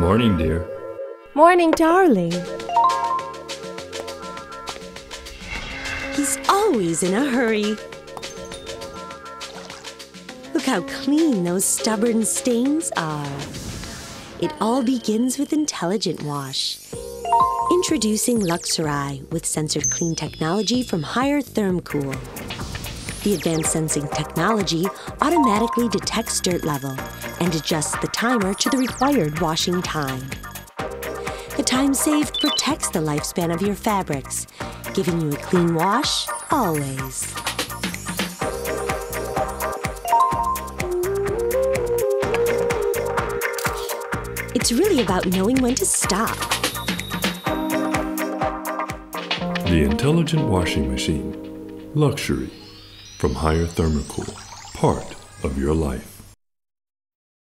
Morning, dear. Morning, darling. He's always in a hurry. Look how clean those stubborn stains are. It all begins with Intelligent Wash. Introducing Luxury with sensored clean technology from Haier Thermocool. The advanced sensing technology automatically detects dirt level and adjusts the timer to the required washing time. The time saved protects the lifespan of your fabrics, giving you a clean wash always. It's really about knowing when to stop. The Intelligent Washing Machine. Luxury. From Haier Thermocool. Part of your life.